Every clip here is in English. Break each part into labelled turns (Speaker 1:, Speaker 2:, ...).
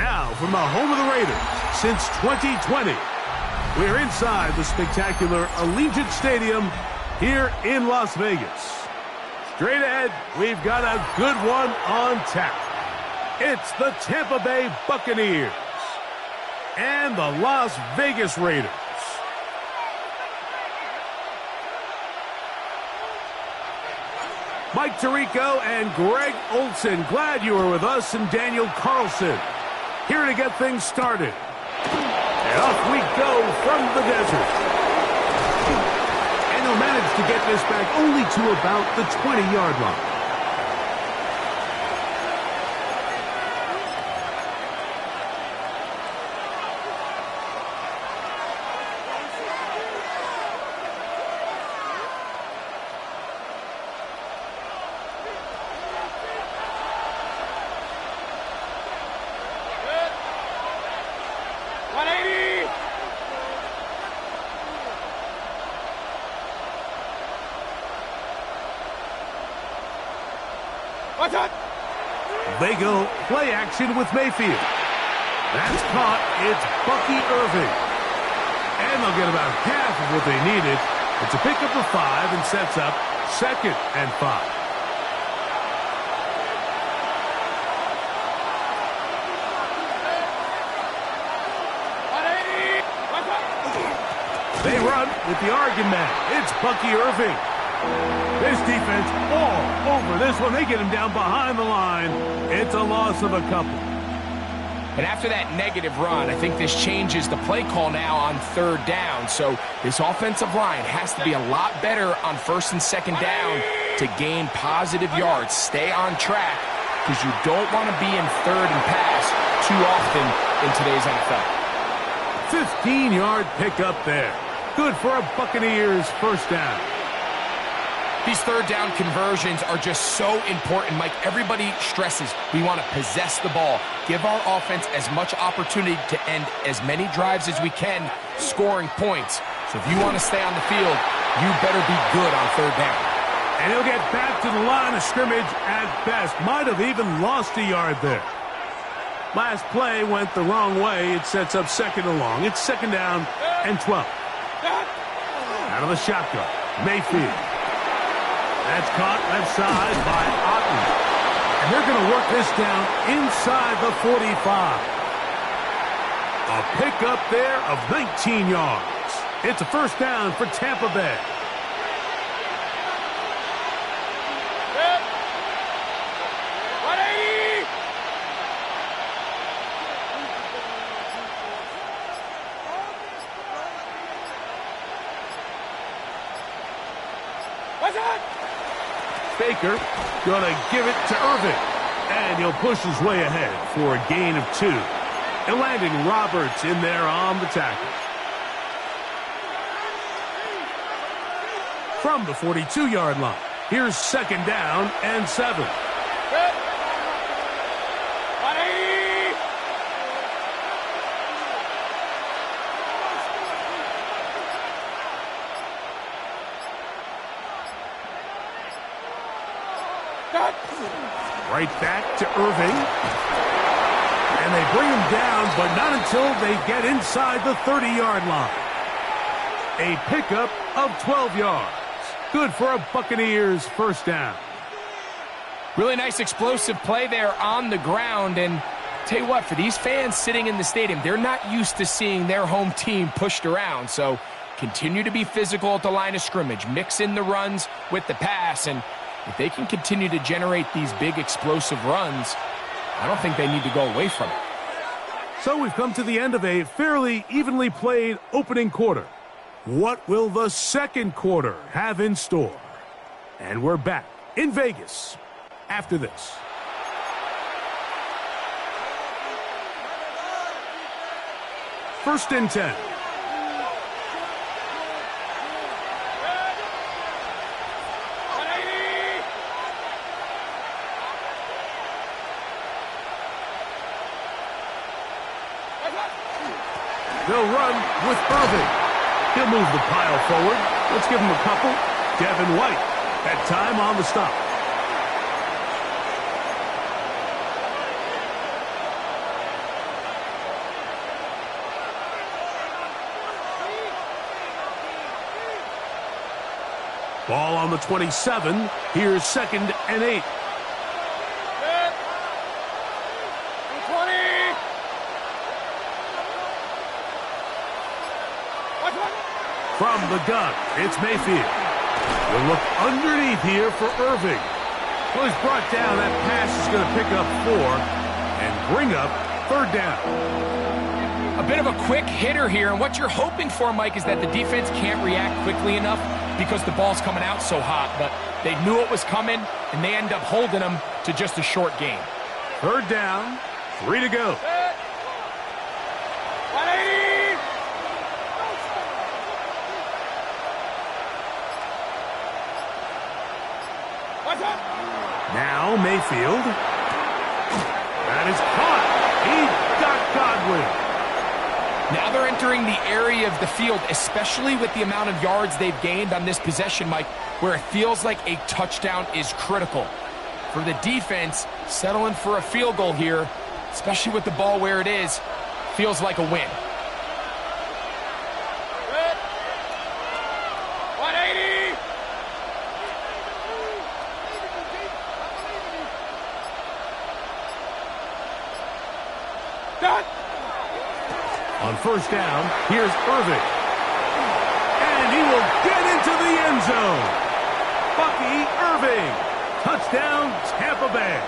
Speaker 1: Now, from the home of the Raiders since 2020, we're inside the spectacular Allegiant Stadium here in Las Vegas. Straight ahead, we've got a good one on tap. It's the Tampa Bay Buccaneers and the Las Vegas Raiders. Mike Tirico and Greg Olson, glad you were with us, and Daniel Carlson here to get things started. And off we go from the desert. And they'll manage to get this back only to about the 20-yard line. They go play action with Mayfield. That's caught. It's Bucky Irving. And they'll get about half of what they needed. It's a pickup of 5 and sets up 2nd and 5. They run with the Oregon man. It's Bucky Irving. This defense all over this one. They get him down behind the line. It's a loss of a couple.
Speaker 2: And after that negative run, I think this changes the play call now on 3rd down. So this offensive line has to be a lot better on 1st and 2nd down to gain positive yards. Stay on track because you don't want to be in 3rd and pass too often in today's NFL.
Speaker 1: 15-yard pickup there. Good for a Buccaneers 1st down.
Speaker 2: These 3rd down conversions are just so important, Mike. Everybody stresses we want to possess the ball, give our offense as much opportunity to end as many drives as we can, scoring points. So if you want to stay on the field, you better be good on 3rd down.
Speaker 1: And he'll get back to the line of scrimmage at best. Might have even lost a yard there. Last play went the wrong way. It sets up 2nd and long. It's 2nd down and 12. Out of the shotgun, Mayfield. That's caught left side by Otten. And they're going to work this down inside the 45. A pickup there of 19 yards. It's a 1st down for Tampa Bay. Baker going to give it to Irving. And he'll push his way ahead for a gain of 2. And landing Roberts in there on the tackle. From the 42-yard line, here's 2nd down and 7. Right back to Irving. And they bring him down, but not until they get inside the 30-yard line. A pickup of 12 yards. Good for a Buccaneers 1st down.
Speaker 2: Really nice explosive play there on the ground. And tell you what, for these fans sitting in the stadium, they're not used to seeing their home team pushed around. So continue to be physical at the line of scrimmage. Mix in the runs with the pass. And if they can continue to generate these big explosive runs, I don't think they need to go away from it.
Speaker 1: So we've come to the end of a fairly evenly played opening quarter. What will the 2nd quarter have in store? And we're back in Vegas after this. First and 10. They'll run with Irving. He'll move the pile forward. Let's give him a couple. Devin White, that time on the stop. Ball on the 27. Here's 2nd and 8. From the gun, it's Mayfield. We'll look underneath here for Irving. Well, he's brought down. That pass is going to pick up 4 and bring up 3rd down.
Speaker 2: A bit of a quick hitter here, and what you're hoping for, Mike, is that the defense can't react quickly enough because the ball's coming out so hot, but they knew it was coming, and they end up holding them to just a short game.
Speaker 1: 3rd down, 3 to go. Now Mayfield. That is caught. He got Godwin.
Speaker 2: Now they're entering the area of the field, especially with the amount of yards they've gained on this possession, Mike, where it feels like a touchdown is critical. For the defense, settling for a field goal here, especially with the ball where it is, feels like a win.
Speaker 1: On 1st down, here's Irving. And he will get into the end zone. Bucky Irving. Touchdown, Tampa Bay.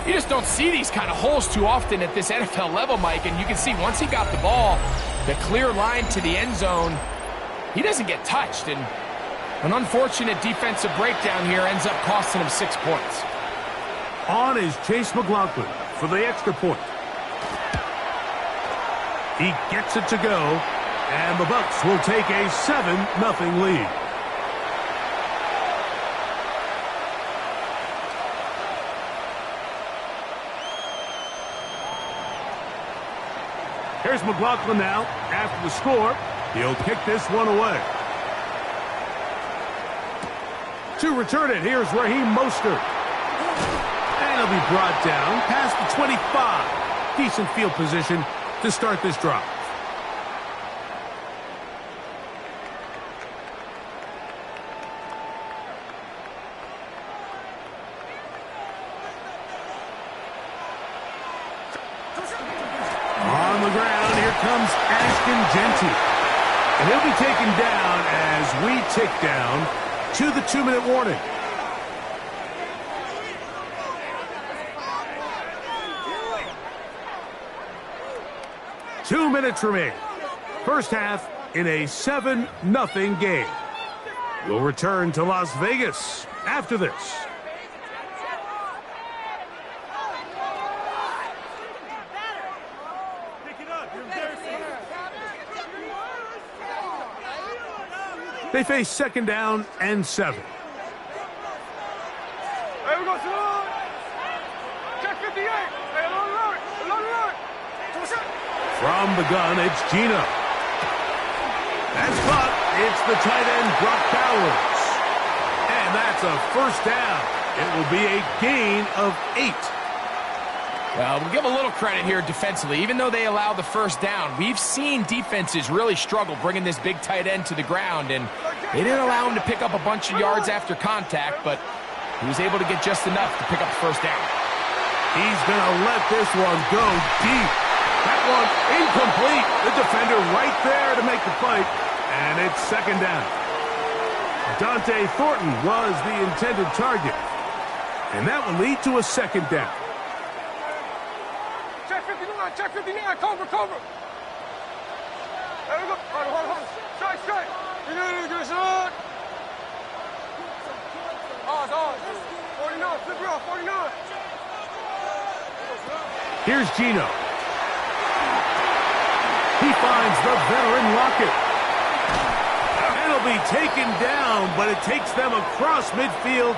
Speaker 2: You just don't see these kind of holes too often at this NFL level, Mike, and you can see once he got the ball, the clear line to the end zone, he doesn't get touched, and an unfortunate defensive breakdown here ends up costing him 6 points.
Speaker 1: On is Chase McLaughlin for the extra point. He gets it to go, and the Bucs will take a 7-0 lead. Here's McLaughlin now. After the score, he'll kick this one away. To return it, here's Raheem Mostert. And he'll be brought down past the 25. Decent field position to start this drive. On the ground, here comes Ashton Genty. And he'll be taken down as we tick down to the 2-minute warning. Two minutes remain. First half in a 7-0 game. We'll return to Las Vegas after this. They face 2nd down and 7. From the gun, it's Gino. That's caught. It's the tight end, Brock Bowers. And that's a 1st down. It will be a gain of 8.
Speaker 2: Well, we'll give a little credit here defensively. Even though they allow the 1st down, we've seen defenses really struggle bringing this big tight end to the ground, and they didn't allow him to pick up a bunch of yards after contact, but he was able to get just enough to pick up the 1st down.
Speaker 1: He's going to let this one go deep. That one incomplete. The defender right there to make the play, and it's 2nd down. Dante Thornton was the intended target, and that will lead to a 2nd down.
Speaker 3: Check 59, cover. There we go. Hold. Strike. You need to get shot. Ours. 49, flip it off, 49.
Speaker 1: Here's Gino. He finds the veteran Lockett. And he'll be taken down, but it takes them across midfield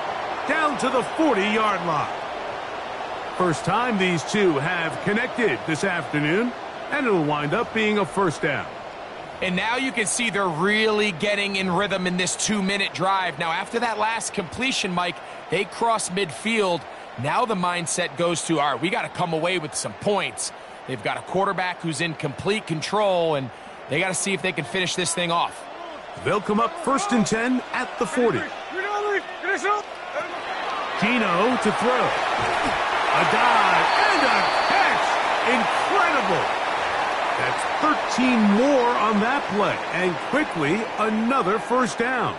Speaker 1: down to the 40-yard line. First time these two have connected this afternoon, and it'll wind up being a 1st down.
Speaker 2: And now you can see they're really getting in rhythm in this 2-minute drive. Now, after that last completion, Mike, they cross midfield. Now the mindset goes to, all right, we got to come away with some points. They've got a quarterback who's in complete control, and they got to see if they can finish this thing off.
Speaker 1: They'll come up 1st and 10 at the 40. Gino to throw. A dive and a catch. Incredible. That's 13 more on that play. And quickly, another first down.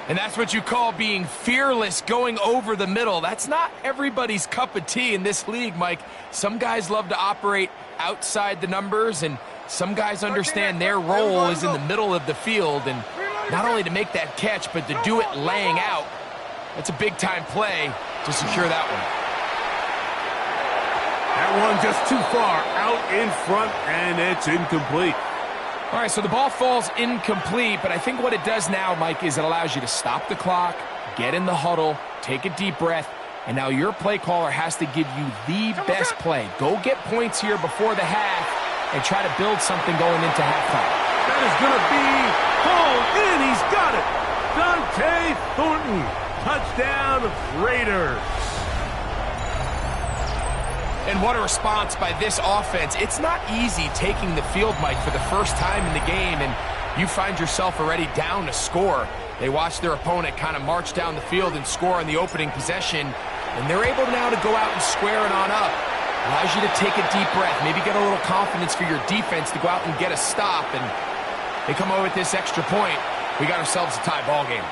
Speaker 2: And that's what you call being fearless, going over the middle. That's not everybody's cup of tea in this league, Mike. Some guys love to operate outside the numbers, and some guys understand their role is in the middle of the field, and not only to make that catch, but to do it laying out. That's a big-time play to secure that one.
Speaker 1: That one just too far out in front, and it's incomplete.
Speaker 2: All right, so the ball falls incomplete, but I think what it does now, Mike, is it allows you to stop the clock, get in the huddle, take a deep breath, and now your play caller has to give you the best play. Go get points here before the half and try to build something going into halftime.
Speaker 1: That is going to be hauled in. He's got it. Dante Thornton. Touchdown, Raiders.
Speaker 2: And what a response by this offense. It's not easy taking the field, Mike, for the first time in the game, and you find yourself already down to score. They watch their opponent kind of march down the field and score on the opening possession, and they're able now to go out and square it on up. Allows you to take a deep breath, maybe get a little confidence for your defense to go out and get a stop, and they come away with this extra point. We got ourselves a tie ball game.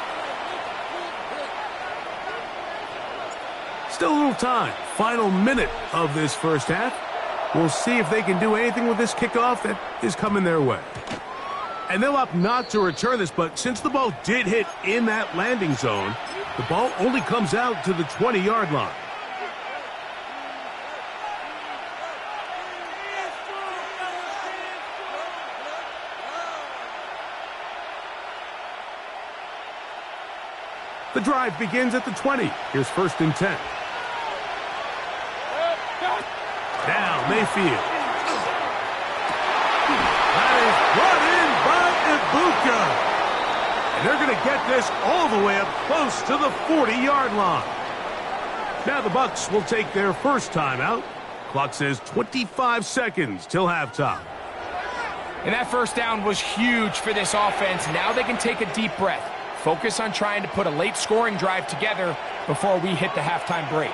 Speaker 1: Still a little time. Final minute of this first half. We'll see if they can do anything with this kickoff that is coming their way. And they'll opt not to return this, but since the ball did hit in that landing zone, the ball only comes out to the 20-yard line. The drive begins at the 20. Here's 1st and 10. Now Mayfield. That is brought in by Ibuka. And they're going to get this all the way up close to the 40-yard line. Now the Bucs will take their first timeout. Clock says 25 seconds till halftime.
Speaker 2: And that first down was huge for this offense. Now they can take a deep breath. Focus on trying to put a late scoring drive together before we hit the halftime break.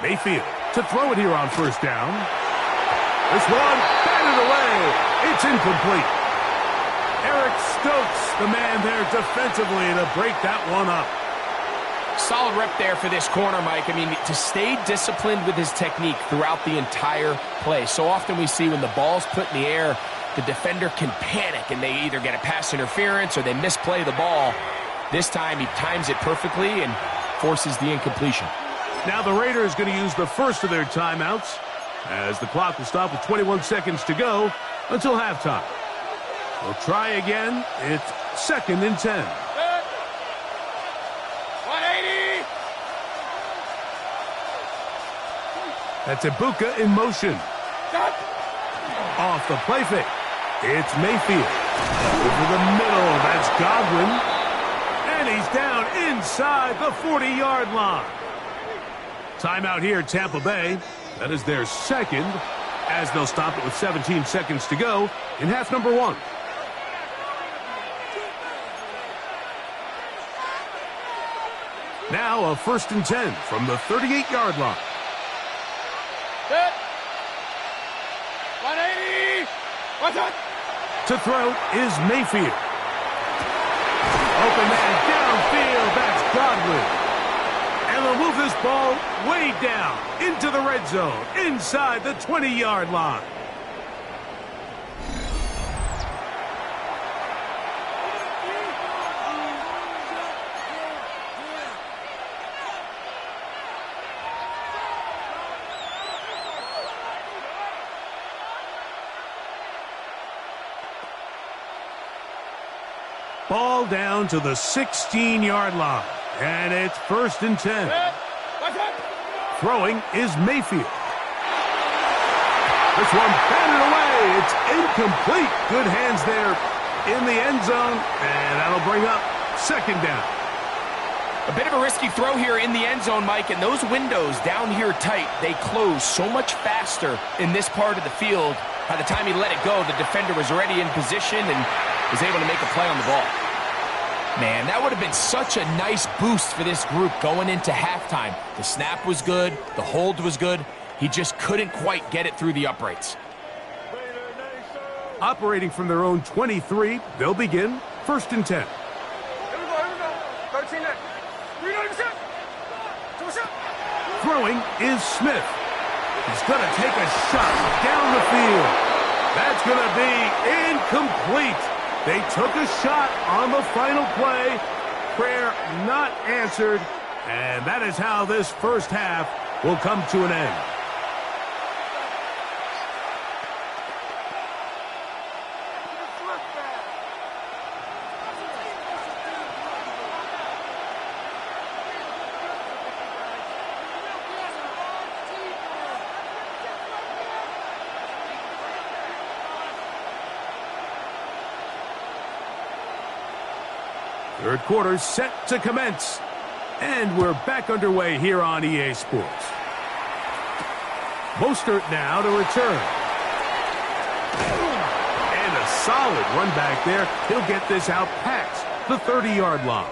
Speaker 1: Mayfield to throw it here on first down. This one batted away. It's incomplete. Eric Stokes, the man there defensively to break that one up.
Speaker 2: Solid rep there for this corner, Mike. I mean, to stay disciplined with his technique throughout the entire play. So often we see when the ball's put in the air, the defender can panic and they either get a pass interference or they misplay the ball. This time he times it perfectly and forces the incompletion.
Speaker 1: Now the Raiders going to use the first of their timeouts as the clock will stop with 21 seconds to go until halftime. We'll try again. It's 2nd and 10.
Speaker 3: 180.
Speaker 1: That's Ibuka in motion. Off the play fake. It's Mayfield. Over the middle. That's Godwin. And he's down inside the 40-yard line. Timeout here, Tampa Bay. That is their second, as they'll stop it with 17 seconds to go in half number 1. Now a 1st and 10 from the 38-yard line.
Speaker 3: 180. What's up?
Speaker 1: To throw is Mayfield. Open man downfield. That's Godwin. And they'll move this ball way down into the red zone, inside the 20-yard line. Ball down to the 16-yard line. And it's 1st and 10. Throwing is Mayfield. This one batted away. It's incomplete. Good hands there in the end zone. And that'll bring up 2nd down.
Speaker 2: A bit of a risky throw here in the end zone, Mike, and those windows down here tight, they close so much faster in this part of the field. By the time he let it go, the defender was already in position and was able to make a play on the ball. Man, that would have been such a nice boost for this group going into halftime. The snap was good, the hold was good. He just couldn't quite get it through the uprights.
Speaker 1: Operating from their own 23, they'll begin 1st and 10.
Speaker 3: Here we go. 13 next.
Speaker 1: Throwing is Smith. He's going to take a shot down the field. That's going to be incomplete. They took a shot on the final play. Prayer not answered. And that is how this first half will come to an end. Third quarter set to commence. And we're back underway here on EA Sports. Mostert now to return. And a solid run back there. He'll get this out past the 30-yard line.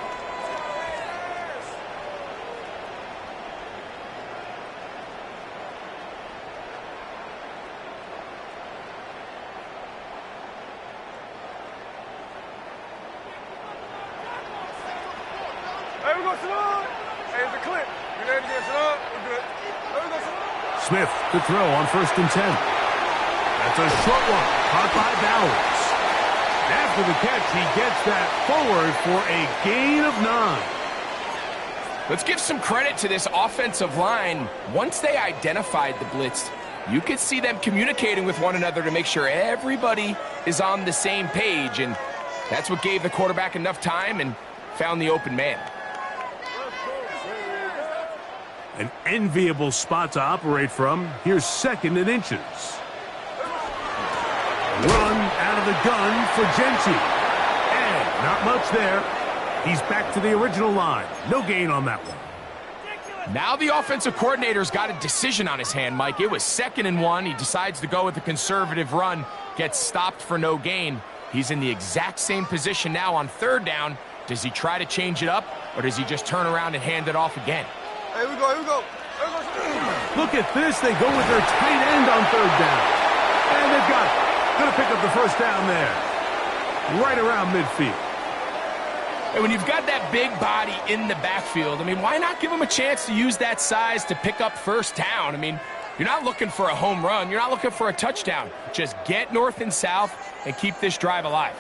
Speaker 1: Smith to throw on 1st and 10. That's a short one, caught by Bowers. After the catch, he gets that forward for a gain of 9.
Speaker 2: Let's give some credit to this offensive line. Once they identified the blitz, you could see them communicating with one another to make sure everybody is on the same page, and that's what gave the quarterback enough time and found the open man.
Speaker 1: An enviable spot to operate from. Here's 2nd and inches. Run out of the gun for Genty. And not much there. He's back to the original line. No gain on that one.
Speaker 2: Now the offensive coordinator's got a decision on his hand, Mike. It was 2nd and 1. He decides to go with a conservative run. Gets stopped for no gain. He's in the exact same position now on 3rd down. Does he try to change it up, or does he just turn around and hand it off again?
Speaker 3: Here we go.
Speaker 1: Look at this. They go with their tight end on 3rd down. And they've got it. Going to pick up the 1st down there. Right around midfield.
Speaker 2: And when you've got that big body in the backfield, I mean, why not give him a chance to use that size to pick up 1st down? I mean, you're not looking for a home run. You're not looking for a touchdown. Just get north and south and keep this drive alive.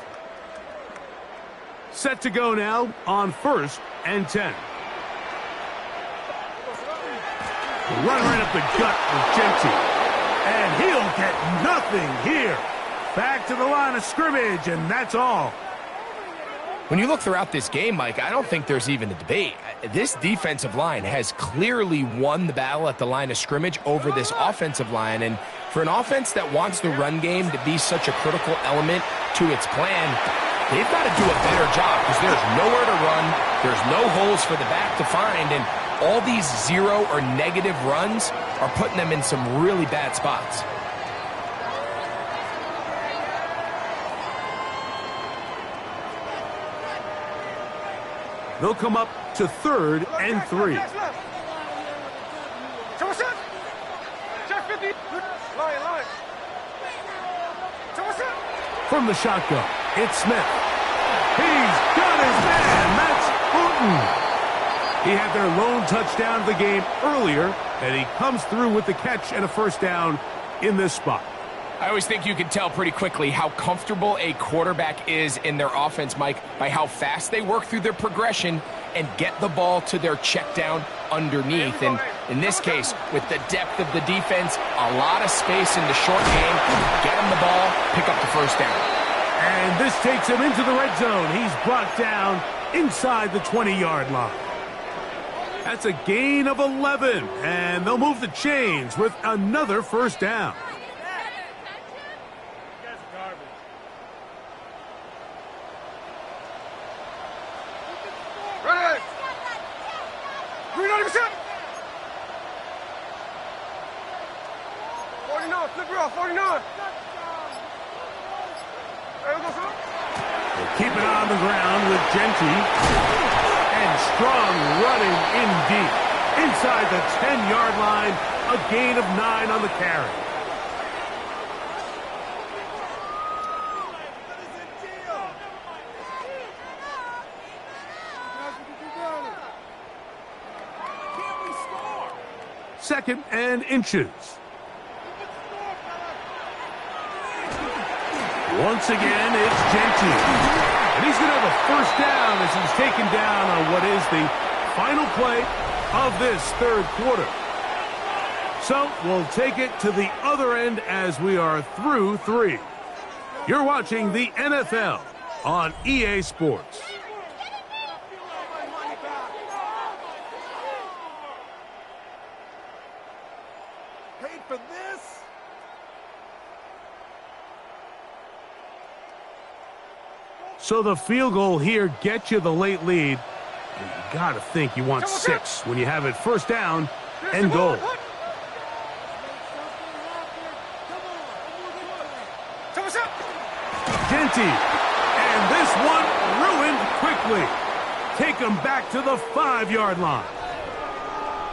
Speaker 1: Set to go now on 1st and 10. Run right up the gut with Genty. And he'll get nothing here. Back to the line of scrimmage, and that's all.
Speaker 2: When you look throughout this game, Mike, I don't think there's even a debate. This defensive line has clearly won the battle at the line of scrimmage over this offensive line. And for an offense that wants the run game to be such a critical element to its plan, they've got to do a better job because there's nowhere to run. There's no holes for the back to find. And all these 0 or negative runs are putting them in some really bad spots.
Speaker 1: They'll come up to 3rd and 3. From the shotgun, it's Smith. He's got his man. That's Houghton. He had their lone touchdown of the game earlier, and he comes through with the catch and a 1st down in this spot.
Speaker 2: I always think you can tell pretty quickly how comfortable a quarterback is in their offense, Mike, by how fast they work through their progression and get the ball to their check down underneath. And in this case, with the depth of the defense, a lot of space in the short game, get him the ball, pick up the 1st down.
Speaker 1: And this takes him into the red zone. He's brought down inside the 20-yard line. That's a gain of 11, and they'll move the chains with another 1st down.
Speaker 3: Flip it off, 49. There we go, son.
Speaker 1: Keep it on the ground with Genty. And strong running in deep. Inside the 10-yard line, a gain of 9 on the carry. Second and inches. Once again, it's Genty. And he's going to have a first down as he's taken down on what is the final play of this third quarter. So we'll take it to the other end as we are through 3. You're watching the NFL on EA Sports.
Speaker 3: Paid for this?
Speaker 1: So the field goal here gets you the late lead. You got to think you want 6 when you have it first down and goal. Genty, and this one ruined quickly. Take him back to the 5-yard line.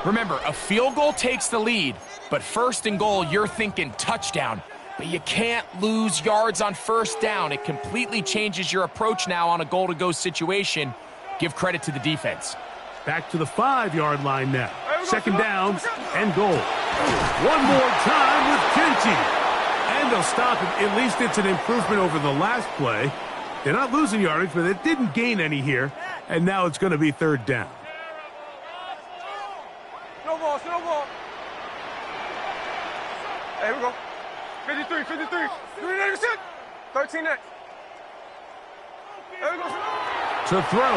Speaker 2: Remember, a field goal takes the lead, but first and goal, you're thinking touchdown. But you can't lose yards on first down. It completely changes your approach now on a goal-to-go situation. Give credit to the defense.
Speaker 1: Back to the 5-yard line now. Second down and goal. One more time with Genty. And they'll stop it. At least it's an improvement over the last play. They're not losing yardage, but it didn't gain any here. And now it's going to be third down.
Speaker 3: Snowball, snowball. There we go. 53, 53. 386. 13 next. There we go.
Speaker 1: To throw,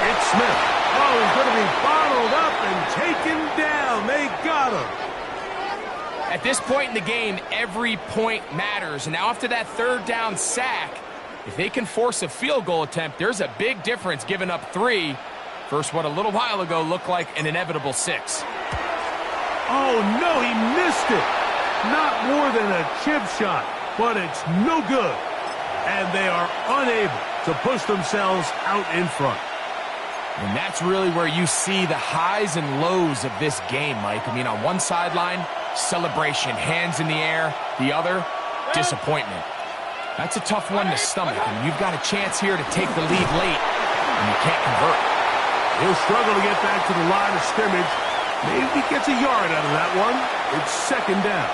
Speaker 1: it's Smith. Oh, he's going to be bottled up and taken down. They got him.
Speaker 2: At this point in the game, every point matters. And now after that third down sack, if they can force a field goal attempt, there's a big difference giving up 3 versus what a little while ago looked like an inevitable 6.
Speaker 1: Oh, no, he missed it. Not more than a chip shot, but it's no good. And they are unable to push themselves out in front.
Speaker 2: And that's really where you see the highs and lows of this game, Mike. I mean, on one sideline, celebration, hands in the air. The other, disappointment. That's a tough one to stomach. I mean, you've got a chance here to take the lead late, and you can't convert.
Speaker 1: He'll struggle to get back to the line of scrimmage. Maybe he gets a yard out of that one. It's second down.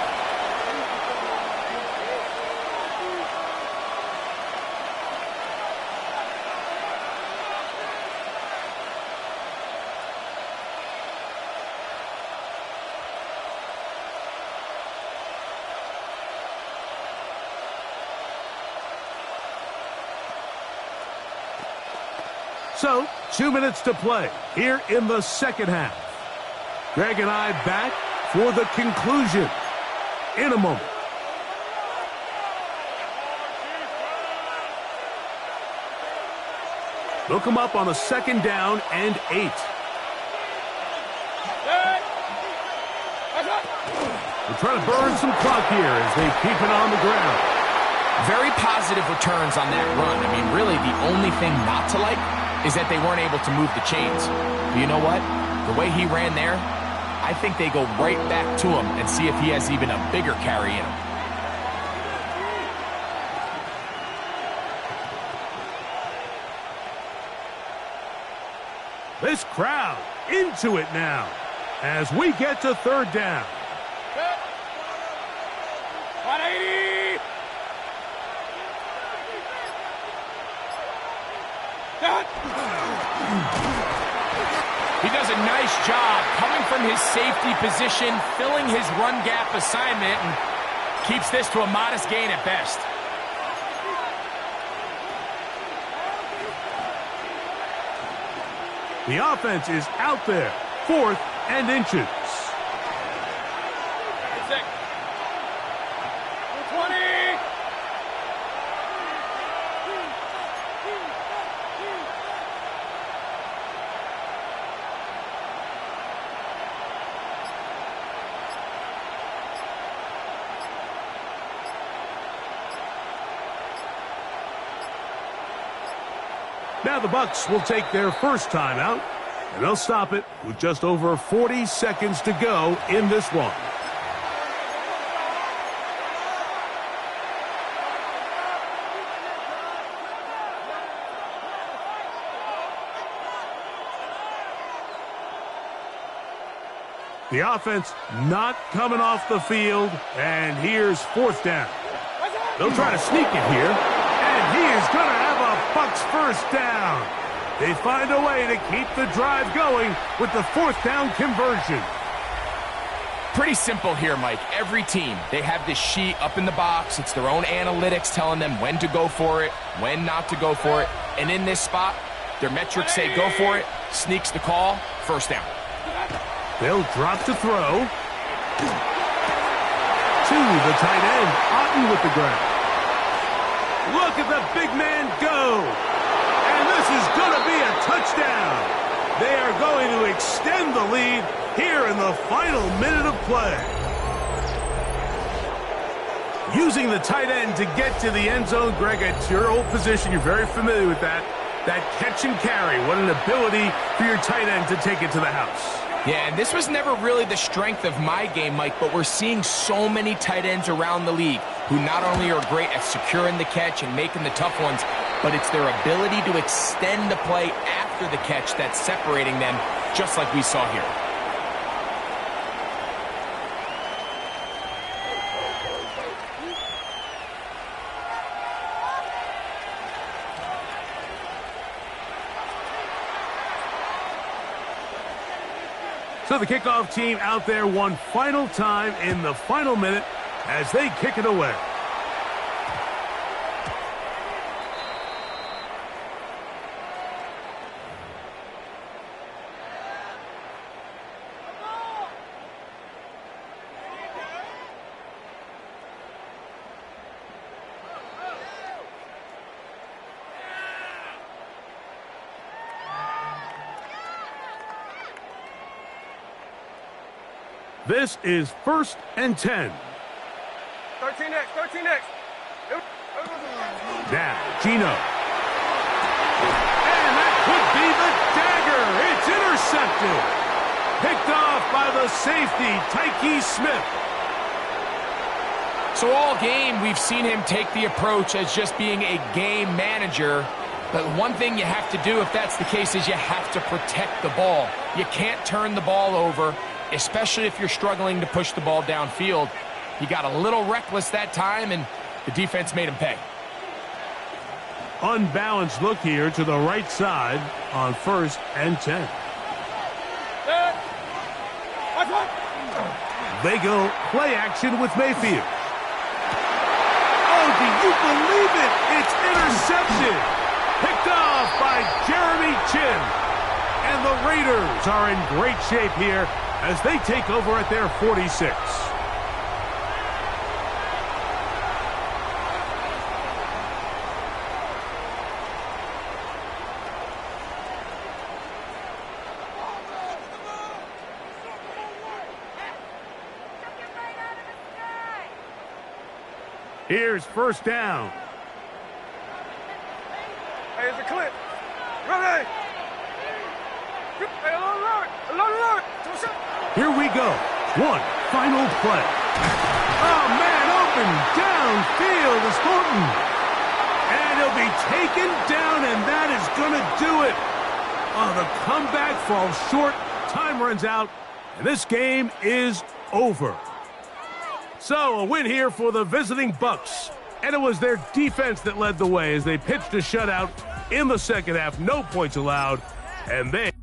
Speaker 1: So, 2 minutes to play here in the second half. Greg and I back for the conclusion in a moment. Look him up on a second down and 8. They're trying to burn some clock here as they keep it on the ground.
Speaker 2: Very positive returns on that run. I mean, really, the only thing not to like is that they weren't able to move the chains. But you know what? The way he ran there, I think they go right back to him and see if he has even a bigger carry in him.
Speaker 1: This crowd into it now as we get to third down.
Speaker 3: 180.
Speaker 2: He does a nice job coming from his safety position, filling his run gap assignment, and keeps this to a modest gain at best.
Speaker 1: The offense is out there, 4th and inches.
Speaker 3: 20.
Speaker 1: Now the Bucs will take their first timeout, and they'll stop it with just over 40 seconds to go in this one. The offense not coming off the field, and here's fourth down. They'll try to sneak it here, and he is going to have a Bucs first down. They find a way to keep the drive going with the fourth down conversion.
Speaker 2: Pretty simple here, Mike. Every team, they have this sheet up in the box. It's their own analytics telling them when to go for it, when not to go for it. And in this spot, their metrics say go for it, sneaks the call, first down.
Speaker 1: They'll drop to throw. To the tight end, Otten with the grab. Look at the big man go. And this is going to be a touchdown. They are going to extend the lead here in the final minute of play. Using the tight end to get to the end zone, Greg, it's your old position. You're very familiar with that. That catch and carry. What an ability for your tight end to take it to the house.
Speaker 2: Yeah, and this was never really the strength of my game, Mike, but we're seeing so many tight ends around the league who not only are great at securing the catch and making the tough ones, but it's their ability to extend the play after the catch that's separating them, just like we saw here.
Speaker 1: So the kickoff team out there one final time in the final minute as they kick it away. This is 1st and 10.
Speaker 3: 13X, 13X.
Speaker 1: Now, Gino. And that could be the dagger. It's intercepted. Picked off by the safety, Tyke Smith.
Speaker 2: So all game, we've seen him take the approach as just being a game manager. But one thing you have to do if that's the case is you have to protect the ball. You can't turn the ball over, especially if you're struggling to push the ball downfield. He got a little reckless that time, and the defense made him pay.
Speaker 1: Unbalanced look here to the right side on 1st and 10. They go play action with Mayfield. Oh, do you believe it? It's intercepted. Picked off by Jeremy Chin. And the Raiders are in great shape here as they take over at their 46. Here's 1st down.
Speaker 3: Hey, it's a clip. Ready. Hey, alert.
Speaker 1: Here we go. One final play. Oh, man, open downfield is Thornton. And he'll be taken down, and that is going to do it. Oh, the comeback falls short. Time runs out, and this game is over. So, a win here for the visiting Bucs. And it was their defense that led the way as they pitched a shutout in the second half. No points allowed, and they...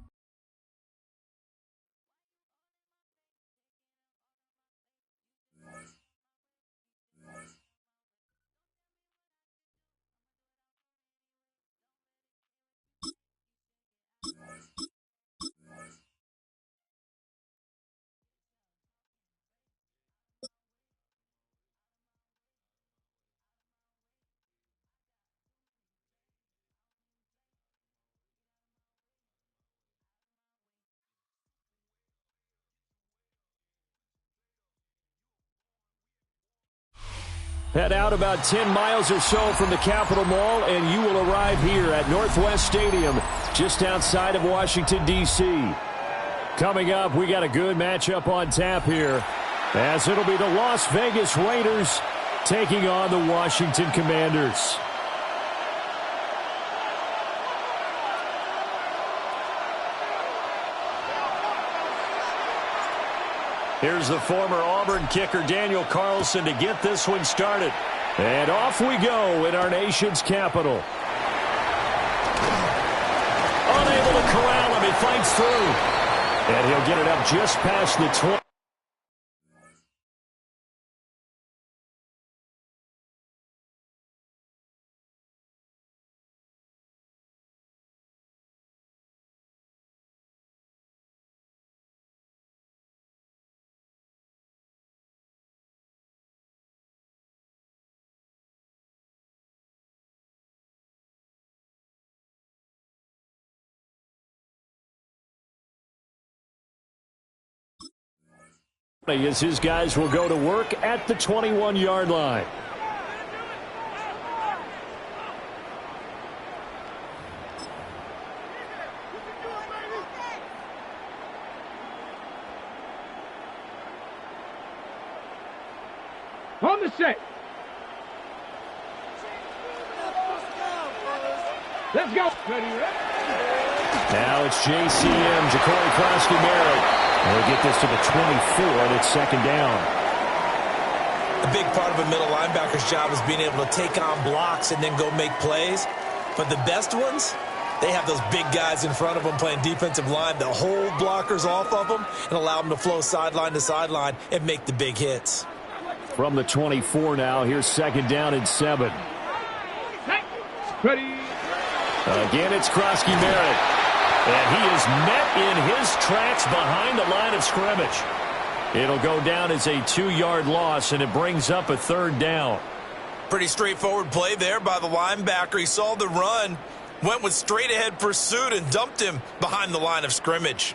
Speaker 4: Head out about 10 miles or so from the Capitol Mall, and you will arrive here at Northwest Stadium, just outside of Washington, D.C. Coming up, we got a good matchup on tap here, as it'll be the Las Vegas Raiders taking on the Washington Commanders. Here's the former Auburn kicker Daniel Carlson to get this one started. And off we go in our nation's capital. Unable to corral him. He fights through. And he'll get it up just past the 20. As his guys will go to work at the 21-yard line.
Speaker 3: On the set. Let's go.
Speaker 4: Now it's JCM, Ja'Cory Krosky-Merritt. They'll get this to the 24, and it's second down.
Speaker 5: A big part of a middle linebacker's job is being able to take on blocks and then go make plays. But the best ones, they have those big guys in front of them playing defensive line that hold blockers off of them and allow them to flow sideline to sideline and make the big hits.
Speaker 4: From the 24 now, here's second down and 7.
Speaker 3: Ready.
Speaker 4: Again, it's Krosky-Merritt. And he is met in his tracks behind the line of scrimmage. It'll go down as a 2-yard loss, and it brings up a third down.
Speaker 5: Pretty straightforward play there by the linebacker. He saw the run, went with straight-ahead pursuit, and dumped him behind the line of scrimmage.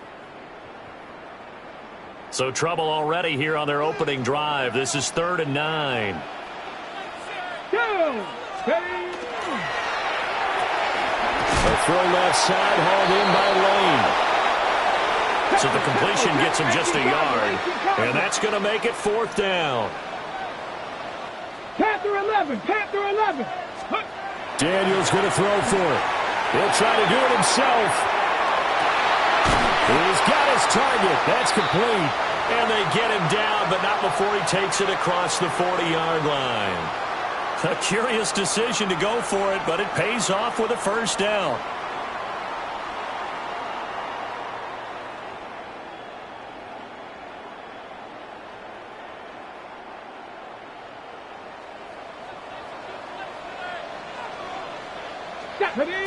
Speaker 4: So trouble already here on their opening drive. This is 3rd and 9.
Speaker 3: Go. Ready.
Speaker 4: A throw left side, hauled in by Lane. So the completion gets him just a yard. And that's going to make it 4th down.
Speaker 3: Panther 11. Panther 11.
Speaker 4: Daniels going to throw for it. He'll try to do it himself. He's got his target. That's complete. And they get him down, but not before he takes it across the 40-yard line. A curious decision to go for it, but it pays off with a first down.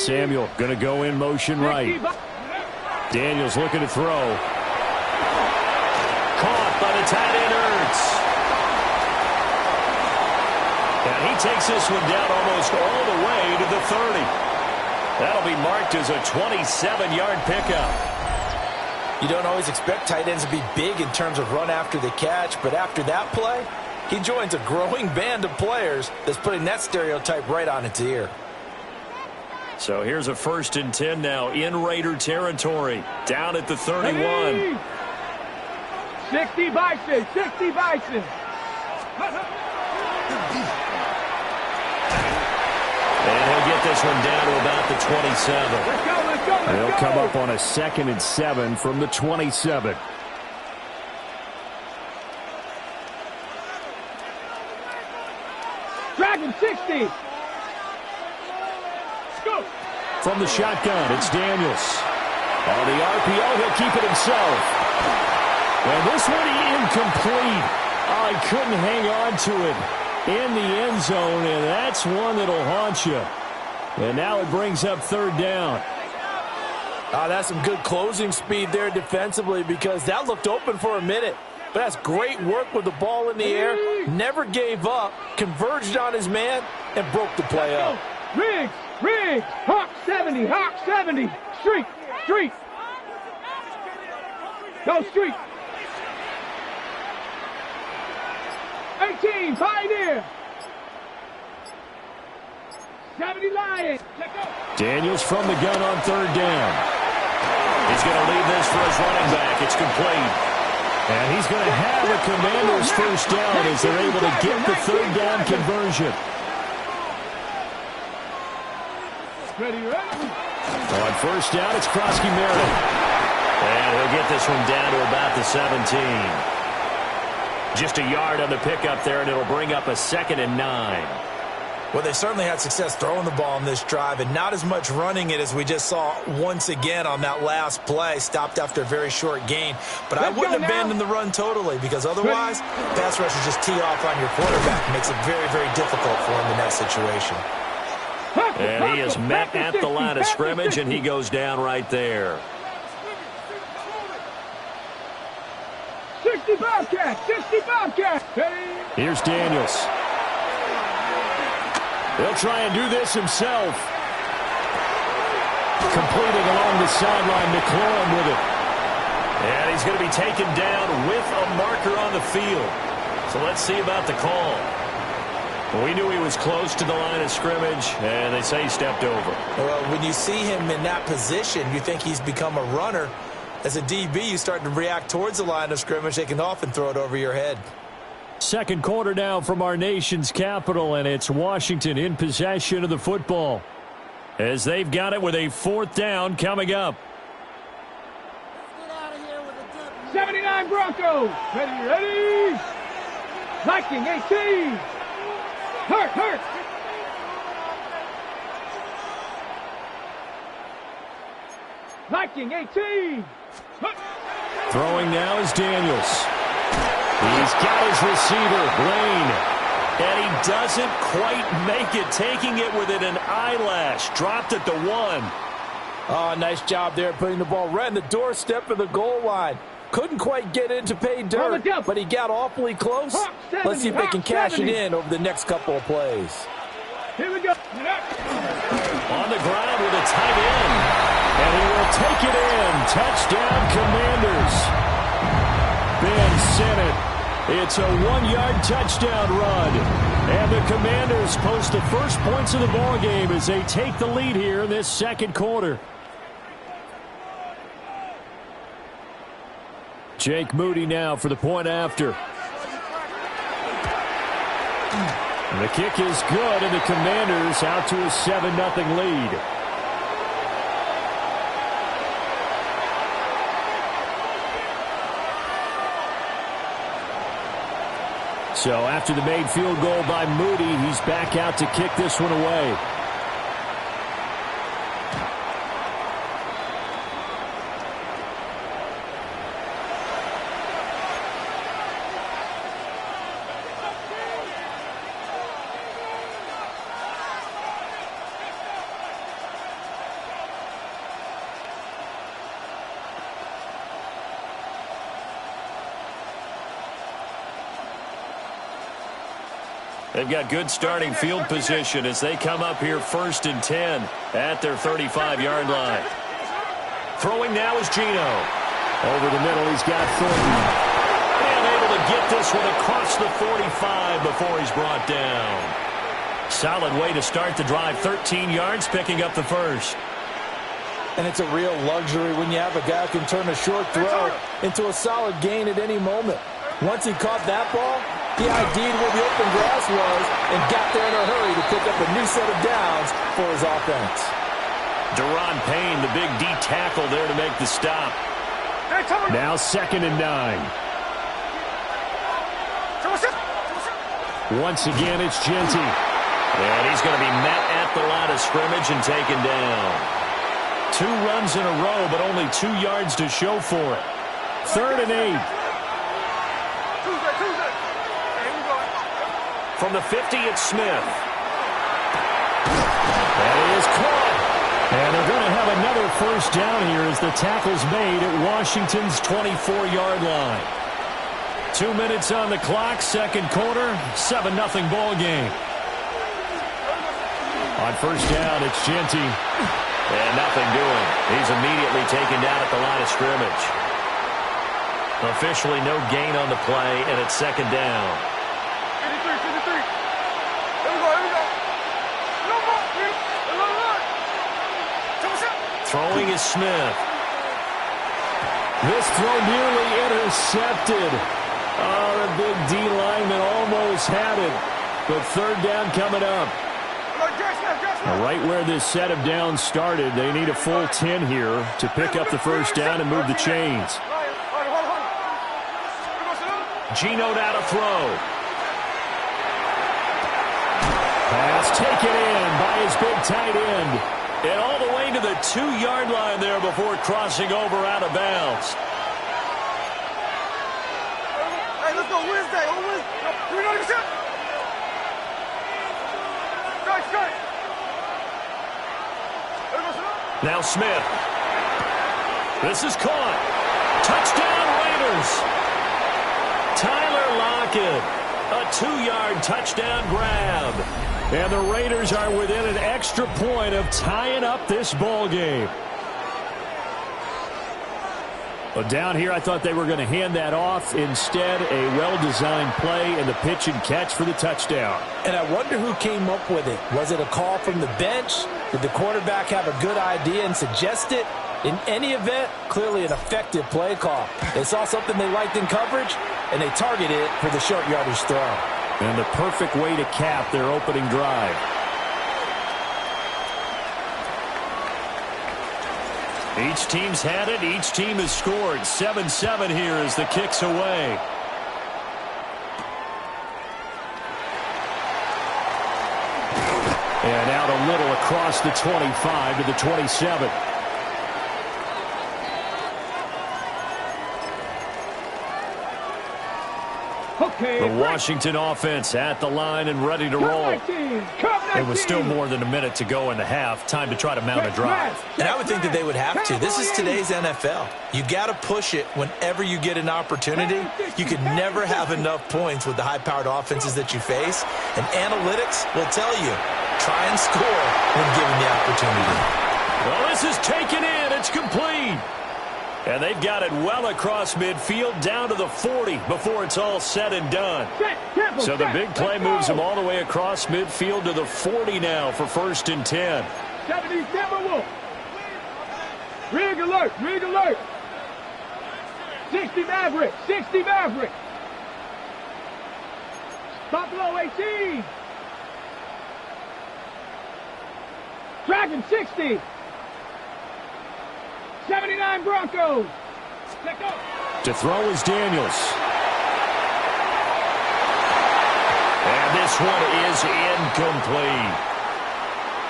Speaker 4: Samuel going to go in motion right. Daniels looking to throw. Caught by the tight end Ertz. And he takes this one down almost all the way to the 30. That'll be marked as a 27-yard pickup.
Speaker 5: You don't always expect tight ends to be big in terms of run after the catch, but after that play, he joins a growing band of players that's putting that stereotype right on its ear.
Speaker 4: So here's a 1st and 10 now in Raider territory, down at the 31.
Speaker 3: 60 Bison, 60 Bison.
Speaker 4: And he'll get this one down to about the 27.
Speaker 3: Let's go.
Speaker 4: They'll come up on a 2nd and 7 from the 27.
Speaker 3: Dragon 60. Go.
Speaker 4: From the shotgun, it's Daniels. On the RPO, he'll keep it himself. And this one incomplete. Oh, he couldn't hang on to it in the end zone, and that's one that'll haunt you. And now it brings up 3rd down.
Speaker 5: That's some good closing speed there defensively, because that looked open for a minute. But that's great work with the ball in the air. Never gave up, converged on his man, and broke the play up.
Speaker 3: Riggs, Hawk 70, Street. Go Street. 18, Pioneer.
Speaker 4: Daniels from the gun on third down. He's going to leave this for his running back. It's complete. And he's going to have the Commanders' first down as they're able to get the third down conversion. On first down, it's Krosky Meredith. And he'll get this one down to about the 17. Just a yard on the pickup there, and it'll bring up a 2nd and 9.
Speaker 5: Well, they certainly had success throwing the ball in this drive and not as much running it as we just saw once again on that last play. Stopped after a very short gain. But I wouldn't abandon the run totally because otherwise, pass rushers just tee off on your quarterback. Makes it very, very difficult for him in that situation.
Speaker 4: And he is met at the line of scrimmage, and he goes down right there.
Speaker 3: 60 Bobcat.
Speaker 4: Here's Daniels. He'll try and do this himself. Completing along the sideline, McLaurin with it. And he's going to be taken down with a marker on the field. So let's see about the call. We knew he was close to the line of scrimmage, and they say he stepped over.
Speaker 5: Well, when you see him in that position, you think he's become a runner. As a DB, you start to react towards the line of scrimmage. They can often throw it over your head.
Speaker 4: Second quarter now from our nation's capital, and it's Washington in possession of the football as they've got it with a 4th down coming up.
Speaker 3: 79 Broncos. Ready. Viking 18. Hurt. Viking 18.
Speaker 4: Throwing now is Daniels. He's got his receiver, Blaine. And he doesn't quite make it, taking it within an eyelash. Dropped at the 1.
Speaker 5: Oh, nice job there putting the ball right in the doorstep of the goal line. Couldn't quite get in to pay dirt, but he got awfully close. Let's see if they can cash it in over the next couple of plays.
Speaker 3: Here we go.
Speaker 4: On the ground with a tight end. And he will take it in. Touchdown, Commanders. Ben Sennett. It's a 1-yard touchdown run. And the Commanders post the first points of the ball game as they take the lead here in this second quarter. Jake Moody now for the point after. And the kick is good, and the Commanders out to a 7-0 lead. So after the made field goal by Moody, he's back out to kick this one away. They've got good starting field position as they come up here 1st and 10 at their 35-yard line. Throwing now is Gino. Over the middle, he's got Thornton. And able to get this one across the 45 before he's brought down. Solid way to start the drive. 13 yards, picking up the first.
Speaker 5: And it's a real luxury when you have a guy who can turn a short throw into a solid gain at any moment. Once he caught that ball, he ID'd where the open grass was and got there in a hurry to pick up a new set of downs for his offense.
Speaker 4: Deron Payne, the big D tackle there to make the stop. Now 2nd and 9. Once again, it's Genty. And he's going to be met at the line of scrimmage and taken down. 2 runs in a row, but only 2 yards to show for it. 3rd and 8. From the 50, it's Smith. That is caught. And they're going to have another first down here as the tackle's made at Washington's 24-yard line. 2 minutes on the clock, second quarter, 7-0 ball game. On first down, it's Genty. And nothing doing. He's immediately taken down at the line of scrimmage. Officially no gain on the play, and it's 2nd down. Throwing is Smith. This throw nearly intercepted. Oh, the big D lineman almost had it. But third down coming up. Right where this set of downs started, they need a full 10 here to pick up the first down and move the chains. Geno now to throw. Pass taken in by his big tight end. And all the way to the 2-yard line there before crossing over out of bounds.
Speaker 3: Hey, let's go Wednesday. On Wednesday. Strike.
Speaker 4: Now Smith. This is caught. Touchdown Raiders. Tyler Lockett. A 2-yard touchdown grab. And the Raiders are within an extra point of tying up this ball game. But down here, I thought they were going to hand that off. Instead, a well-designed play and the pitch and catch for the touchdown.
Speaker 5: And I wonder who came up with it. Was it a call from the bench? Did the quarterback have a good idea and suggest it? In any event, clearly an effective play call. They saw something they liked in coverage, and they targeted it for the short yardage throw.
Speaker 4: And the perfect way to cap their opening drive. Each team's had it. Each team has scored. 7-7 here as the kick's away. And out a little across the 25 to the 27. The Washington offense at the line and ready to roll. It was still more than a minute to go in the half. Time to try to mount a drive.
Speaker 5: And I would think that they would have to. This is today's NFL. You got to push it whenever you get an opportunity. You can never have enough points with the high-powered offenses that you face. And analytics will tell you, try and score when given the opportunity.
Speaker 4: Well, this is taken in. It's complete. And they've got it well across midfield down to the 40 before it's all said and done. So the big play moves them all the way across midfield to the 40 now for 1st and 10.
Speaker 3: 77 Wolf. Rig alert. 60 Maverick. Buffalo 18. Dragon 60. 79 Broncos. Let go.
Speaker 4: To throw is Daniels. And this one is incomplete.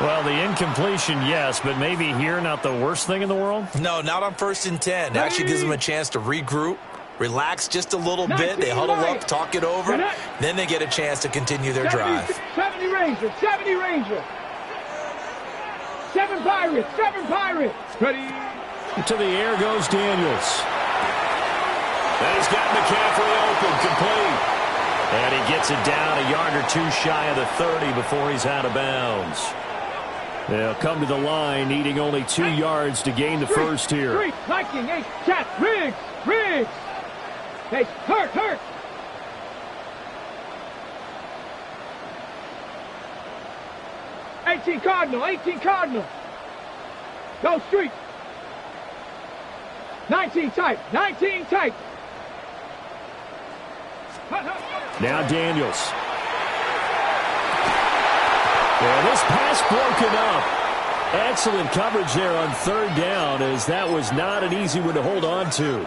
Speaker 4: Well, the incompletion, yes, but maybe here not the worst thing in the world?
Speaker 5: No, not on 1st and 10. It actually gives them a chance to regroup, relax just a little bit. They huddle up, talk it over. Then they get a chance to continue their drive.
Speaker 3: 70 Ranger. 7 Pirates. Ready.
Speaker 4: To the air goes Daniels. And he's got McCaffrey open, complete. And he gets it down a yard or two shy of the 30 before he's out of bounds. They'll come to the line, needing only 2 yards to gain the first here.
Speaker 3: Viking, 8, Chat, Riggs. Hey, hurt. Eighteen Cardinal. Go street. 19 tight.
Speaker 4: Now Daniels. And this pass broken up. Excellent coverage there on 3rd down, as that was not an easy one to hold on to.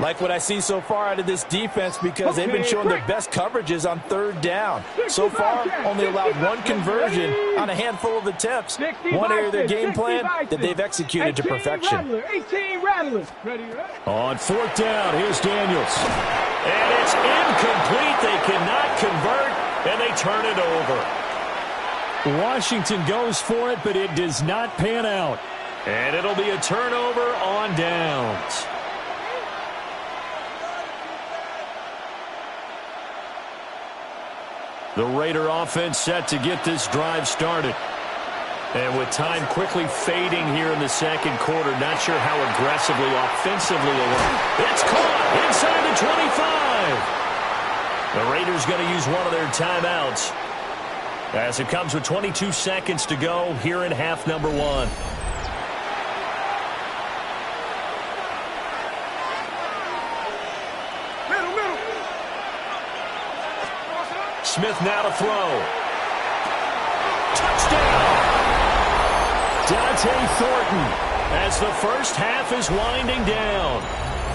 Speaker 5: Like what I see so far out of this defense, because they've been showing their best coverages on 3rd down. So far, only allowed 1 conversion on a handful of attempts. One area of their game plan that they've executed to perfection.
Speaker 3: 18 Rattlers.
Speaker 4: On 4th down, here's Daniels. And it's incomplete. They cannot convert, and they turn it over. Washington goes for it, but it does not pan out. And it'll be a turnover on downs. The Raider offense set to get this drive started. And with time quickly fading here in the second quarter, not sure how aggressively, offensively it will. It's caught inside the 25. The Raiders going to use one of their timeouts, as it comes with 22 seconds to go here in half number 1. Smith now to throw. Touchdown! Dante Thornton as the first half is winding down.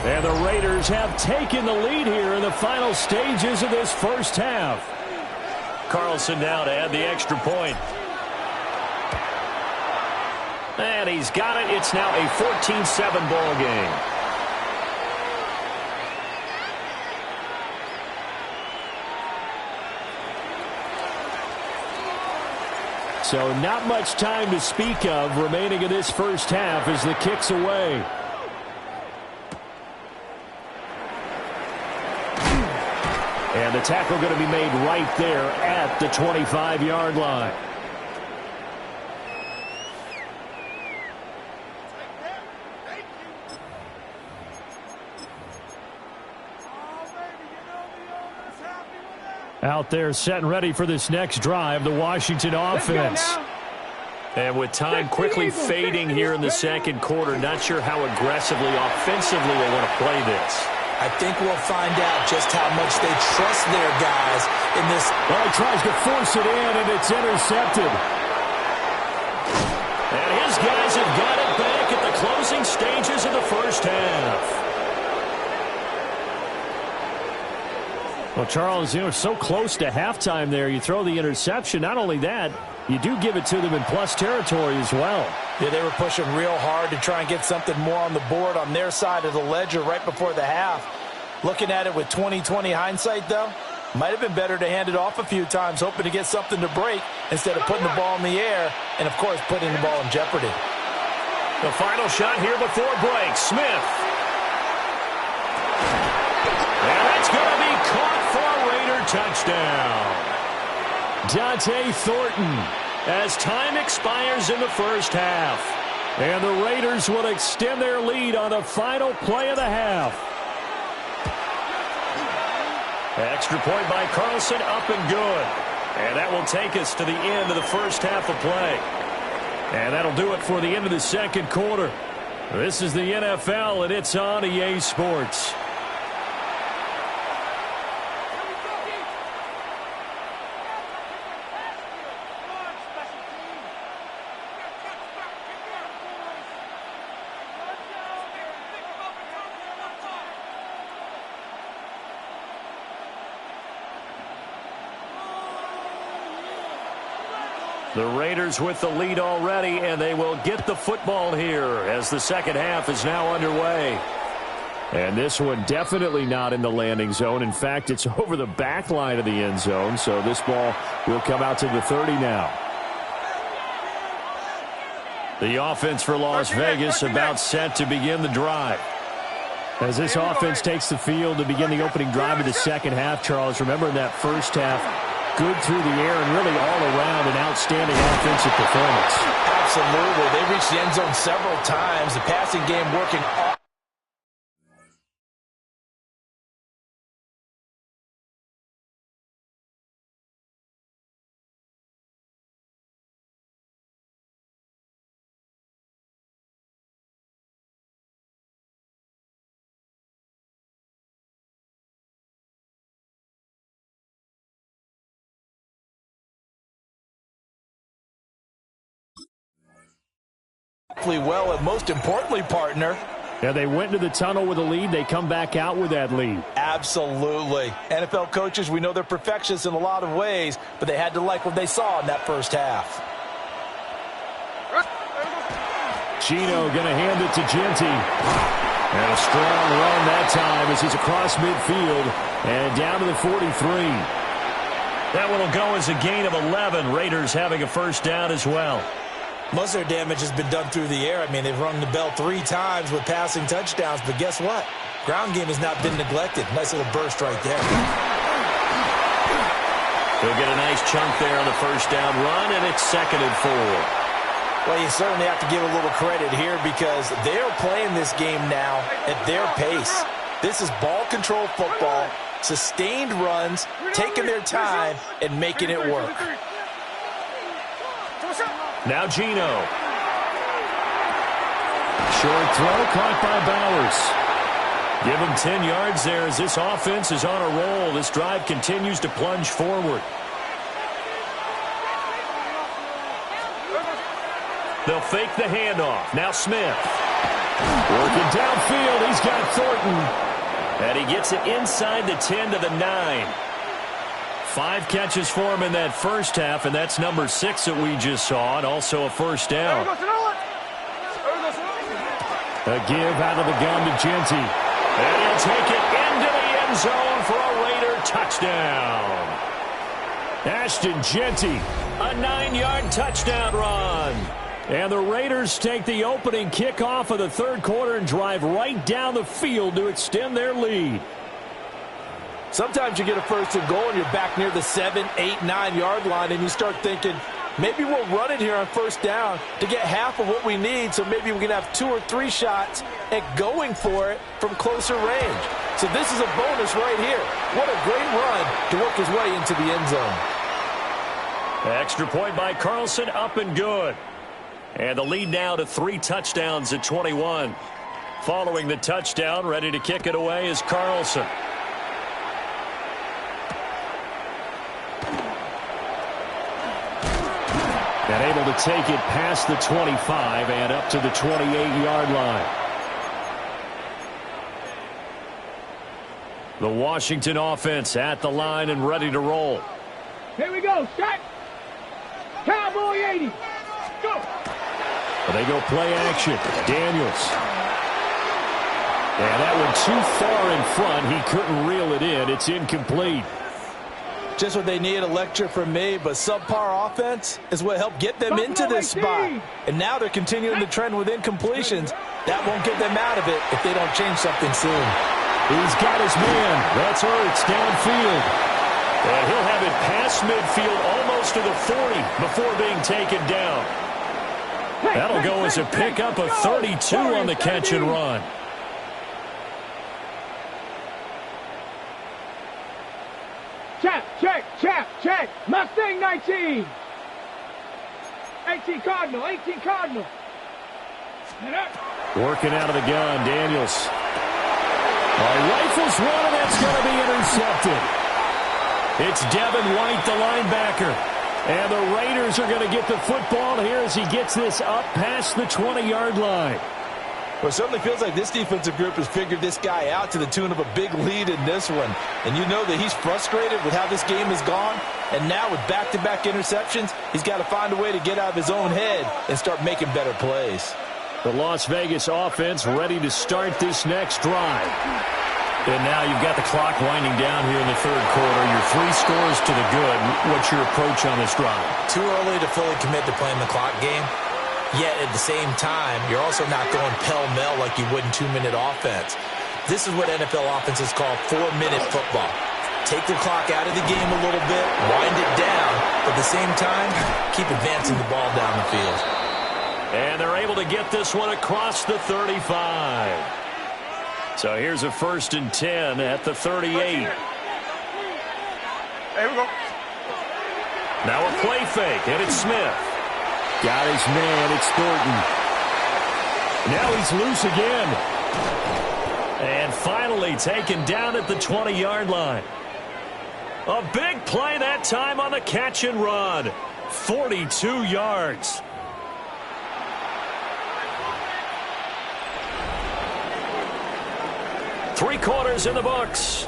Speaker 4: And the Raiders have taken the lead here in the final stages of this first half. Carlson now to add the extra point. And he's got it. It's now a 14-7 ball game. So not much time to speak of remaining in this first half as the kick's away. And the tackle going to be made right there at the 25-yard line. Out there set and ready for this next drive, the Washington offense. And with time quickly fading here in the second quarter, not sure how aggressively, offensively they want to play this.
Speaker 5: I think we'll find out just how much they trust their guys in this.
Speaker 4: Well, he tries to force it in, and it's intercepted. And his guys have got it back at the closing stages of the first half. Well, Charles, you know, so close to halftime there. You throw the interception. Not only that, you do give it to them in plus territory as well.
Speaker 5: Yeah, they were pushing real hard to try and get something more on the board on their side of the ledger right before the half. Looking at it with 20/20 hindsight, though, might have been better to hand it off a few times, hoping to get something to break instead of putting the ball in the air and, of course, putting the ball in jeopardy.
Speaker 4: The final shot here before break. Smith. And that's going to be caught for a Raider touchdown. Dante Thornton as time expires in the first half. And the Raiders will extend their lead on the final play of the half. Extra point by Carlson, up and good. And that will take us to the end of the first half of play. And that'll do it for the end of the second quarter. This is the NFL, and it's on EA Sports. The Raiders with the lead already, and they will get the football here as the second half is now underway. And this one definitely not in the landing zone. In fact, it's over the back line of the end zone, so this ball will come out to the 30 now. The offense for Las Vegas about set to begin the drive. As this offense takes the field to begin the opening drive of the second half, Charles, remember in that first half, good through the air and really all around an outstanding offensive performance.
Speaker 5: Absolutely. They reached the end zone several times. The passing game working. Well, and most importantly, partner.
Speaker 4: Yeah, they went into the tunnel with a lead. They come back out with that lead.
Speaker 5: Absolutely. NFL coaches, we know they're perfectionists in a lot of ways, but they had to like what they saw in that first half.
Speaker 4: Gino going to hand it to Genty. And a strong run that time as he's across midfield and down to the 43. That one will go as a gain of 11. Raiders having a first down as well.
Speaker 5: Most of their damage has been done through the air. I mean, they've rung the bell 3 times with passing touchdowns, but guess what? Ground game has not been neglected. Nice little burst right there.
Speaker 4: They'll get a nice chunk there on the first down run, and it's 2nd and 4.
Speaker 5: Well, you certainly have to give a little credit here because they're playing this game now at their pace. This is ball control football, sustained runs, taking their time, and making it work.
Speaker 4: Now Gino. Short throw caught by Bowers. Give him 10 yards there as this offense is on a roll. This drive continues to plunge forward. They'll fake the handoff. Now Smith. Working downfield. He's got Thornton. And he gets it inside the 10 to the 9. 5 catches for him in that first half, and that's number 6 that we just saw, and also a first down. A give out of the gun to Genty. And he'll take it into the end zone for a Raider touchdown. Ashton Genty, a 9-yard touchdown run. And the Raiders take the opening kickoff of the third quarter and drive right down the field to extend their lead.
Speaker 5: Sometimes you get a first and goal and you're back near the 7, 8, 9-yard line, and you start thinking, maybe we'll run it here on first down to get half of what we need, so maybe we can have 2 or 3 shots at going for it from closer range. So this is a bonus right here. What a great run to work his way into the end zone.
Speaker 4: Extra point by Carlson, up and good. And the lead now to 3 touchdowns at 21. Following the touchdown, ready to kick it away is Carlson. And able to take it past the 25 and up to the 28-yard line. The Washington offense at the line and ready to roll.
Speaker 3: Here we go. Shot. Cowboy 80. Go.
Speaker 4: But they go play action. Daniels. And that one too far in front. He couldn't reel it in. It's incomplete.
Speaker 5: Just what they need, a lecture from me, but subpar offense is what helped get them into this spot. And now they're continuing the trend with incompletions. That won't get them out of it if they don't change something soon.
Speaker 4: He's got his man. That's Ertz downfield. And he'll have it past midfield almost to the 40 before being taken down. That'll go as a pickup of 32 on the catch and run.
Speaker 3: Check. Mustang 19. 18 Cardinal.
Speaker 4: Working out of the gun, Daniels. Rifles one, and that's going to be intercepted. It's Devin White, the linebacker. And the Raiders are going to get the football here as he gets this up past the 20-yard line.
Speaker 5: Well, it certainly feels like this defensive group has figured this guy out to the tune of a big lead in this one. And you know that he's frustrated with how this game has gone. And now with back-to-back interceptions, he's got to find a way to get out of his own head and start making better plays.
Speaker 4: The Las Vegas offense ready to start this next drive. And now you've got the clock winding down here in the third quarter. Your 3 scores to the good. What's your approach on this drive?
Speaker 5: Too early to fully commit to playing the clock game. Yet at the same time, you're also not going pell-mell like you would in 2-minute offense. This is what NFL offenses call 4-minute football. Take the clock out of the game a little bit, wind it down, but at the same time, keep advancing the ball down the field.
Speaker 4: And they're able to get this one across the 35. So here's a 1st and 10 at the 38.
Speaker 3: Here we go.
Speaker 4: Now a play fake, and it's Smith. Got his man, it's Thornton. Now he's loose again. And finally taken down at the 20-yard line. A big play that time on the catch and run. 42 yards. Three quarters in the books.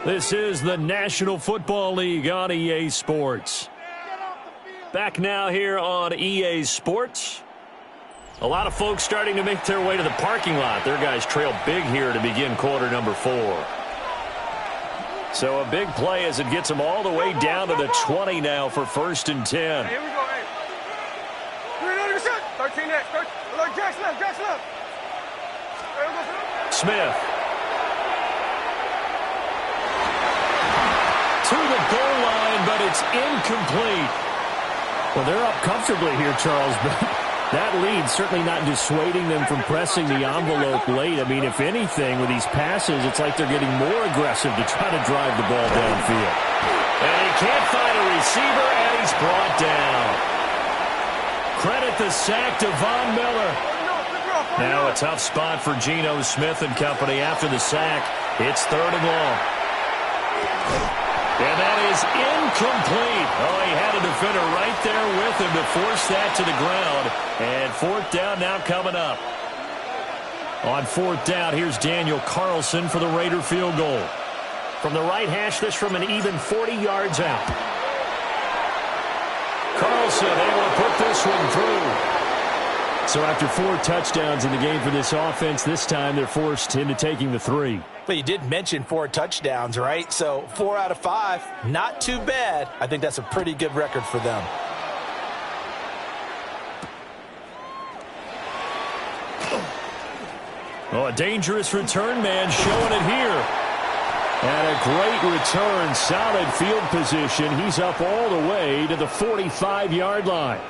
Speaker 4: This is the National Football League on EA Sports. Back now here on EA Sports. A lot of folks starting to make their way to the parking lot. Their guys trail big here to begin quarter number 4. So a big play as it gets them all the way down to the 20 now for 1st and 10.
Speaker 3: Here we go, 13 next. Jackson left.
Speaker 4: Smith. To the goal line, but it's incomplete.
Speaker 6: Well, they're up comfortably here, Charles, but that lead certainly not dissuading them from pressing the envelope late. I mean, if anything, with these passes, it's like they're getting more aggressive to try to drive the ball downfield.
Speaker 4: And he can't find a receiver, and he's brought down. Credit the sack to Von Miller. Now a tough spot for Geno Smith and company after the sack. It's 3rd and long. And that is incomplete. Oh, he had a defender right there with him to force that to the ground. And 4th down now coming up. On 4th down, here's Daniel Carlson for the Raider field goal. From the right hash, this from an even 40 yards out. Carlson able to put this one through. So after 4 touchdowns in the game for this offense, this time they're forced into taking the 3.
Speaker 5: But you did mention 4 touchdowns, right? So 4 out of 5, not too bad. I think that's a pretty good record for them.
Speaker 4: Oh, a dangerous return man showing it here. And a great return, solid field position. He's up all the way to the 45-yard line.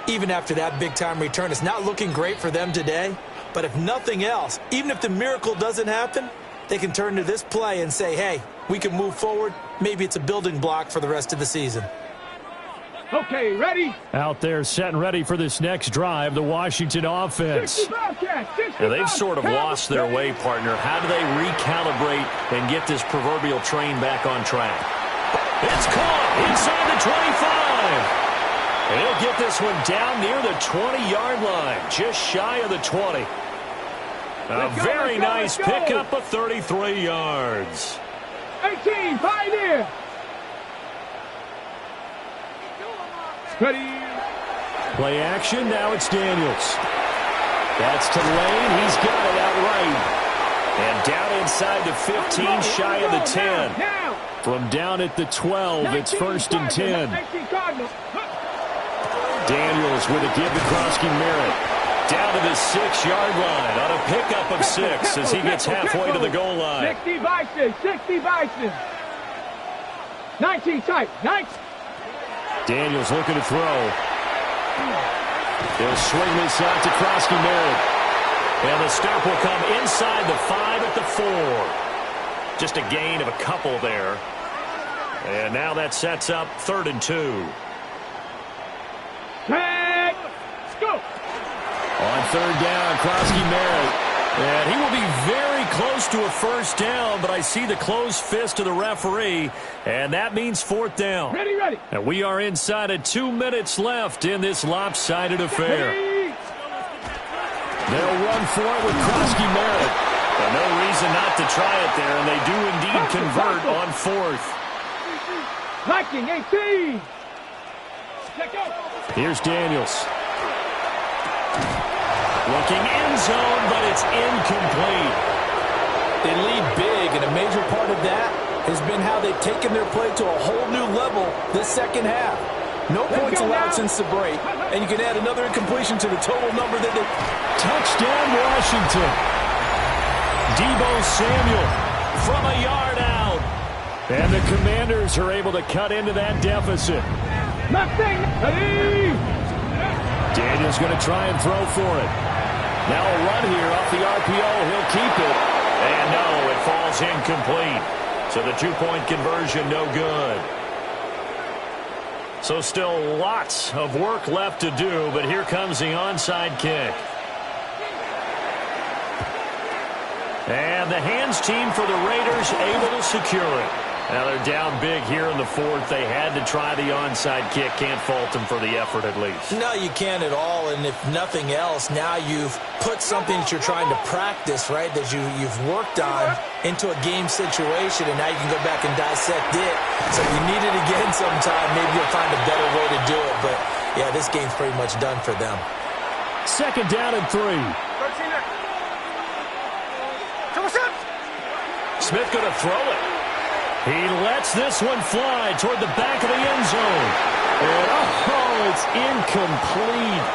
Speaker 5: Even after that big-time return, it's not looking great for them today. But if nothing else, even if the miracle doesn't happen, they can turn to this play and say, hey, we can move forward. Maybe it's a building block for the rest of the season.
Speaker 3: Okay, ready?
Speaker 4: Out there set and ready for this next drive, the Washington offense. And they've sort of lost their way, partner. How do they recalibrate and get this proverbial train back on track? It's caught inside the 25. And he'll get this one down near the 20-yard line, just shy of the 20. A very nice pickup of 33 yards.
Speaker 3: 18, Pioneer. Ready.
Speaker 4: Play action, now it's Daniels. That's to Lane, he's got it outright. And down inside the 15, shy of the 10. From down at the 12, it's 1st and 10. Daniels with a give to Krosky Merritt. Down to the 6-yard line on a pickup of 6 as he gets halfway to the goal line.
Speaker 3: 60 Bison. 19 tight, 19.
Speaker 4: Daniels looking to throw. He'll swing this out to Krosky Merritt. And the stop will come inside the 5 at the 4. Just a gain of a couple there. And now that sets up 3rd and 2.
Speaker 3: Let's go.
Speaker 4: On 3rd down, Krosky Merritt. And he will be very close to a 1st down, but I see the closed fist of the referee, and that means 4th down.
Speaker 3: Ready.
Speaker 4: And we are inside of 2 minutes left in this lopsided affair. They'll run for it with Krosky Merritt. And no reason not to try it there, and they do indeed convert on 4th.
Speaker 3: Viking 18.
Speaker 4: Here's Daniels. Looking end zone, but it's incomplete.
Speaker 5: They lead big, and a major part of that has been how they've taken their play to a whole new level this second half. No points allowed since the break, and you can add another incompletion to the total number that they...
Speaker 4: Touchdown, Washington. Deebo Samuel from a yard out. And the Commanders are able to cut into that deficit.
Speaker 3: Nothing.
Speaker 4: Daniels going to try and throw for it. Now a run here off the RPO. He'll keep it. And no, it falls incomplete. So the 2-point conversion, no good. So still lots of work left to do, but here comes the onside kick. And the hands team for the Raiders able to secure it. Now they're down big here in the 4th. They had to try the onside kick. Can't fault them for the effort at least.
Speaker 5: No, you can't at all. And if nothing else, now you've put something that you're trying to practice, right, that you've worked on into a game situation, and now you can go back and dissect it. So if you need it again sometime, maybe you'll find a better way to do it. But, yeah, this game's pretty much done for them.
Speaker 4: 2nd down and 3. Smith going to throw it. He lets this one fly toward the back of the end zone. And, oh, it's incomplete.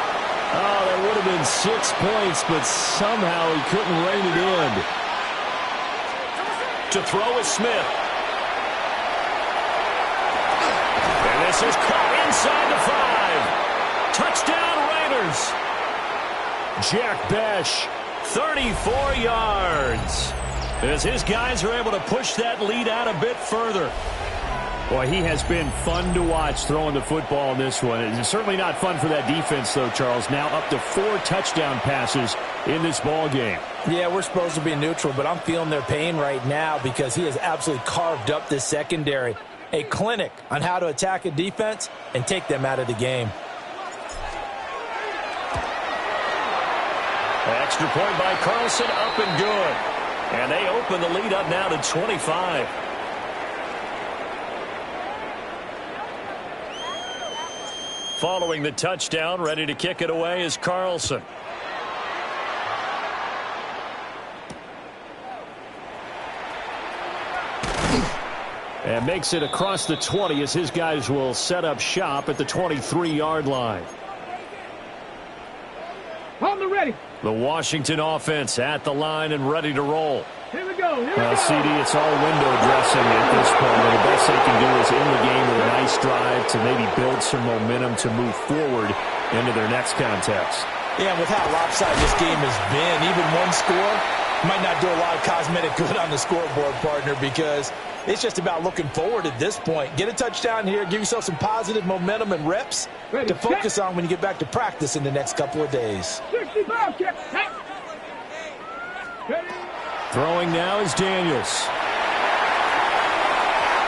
Speaker 4: Oh, that would have been 6 points, but somehow he couldn't rein it in. To throw is Smith. And this is caught inside the 5. Touchdown, Raiders. Jack Besh, 34 yards. As his guys are able to push that lead out a bit further. Boy, he has been fun to watch throwing the football in this one. It's certainly not fun for that defense, though, Charles. Now up to 4 touchdown passes in this ball game.
Speaker 5: Yeah, we're supposed to be neutral, but I'm feeling their pain right now because he has absolutely carved up this secondary. A clinic on how to attack a defense and take them out of the game.
Speaker 4: Extra point by Carlson, up and good. And they open the lead up now to 25. Following the touchdown, ready to kick it away is Carlson. And makes it across the 20 as his guys will set up shop at the 23-yard line.
Speaker 3: On the ready.
Speaker 4: The Washington offense at the line and ready to roll.
Speaker 3: Here we go.
Speaker 4: CD, it's all window dressing at this point. And the best they can do is in the game with a nice drive to maybe build some momentum to move forward into their next contest.
Speaker 5: Yeah, with how lopsided this game has been, even one score might not do a lot of cosmetic good on the scoreboard, partner, because it's just about looking forward at this point. Get a touchdown here, give yourself some positive momentum and reps to focus on when you get back to practice in the next couple of days.
Speaker 3: 65,
Speaker 4: Throwing now is Daniels.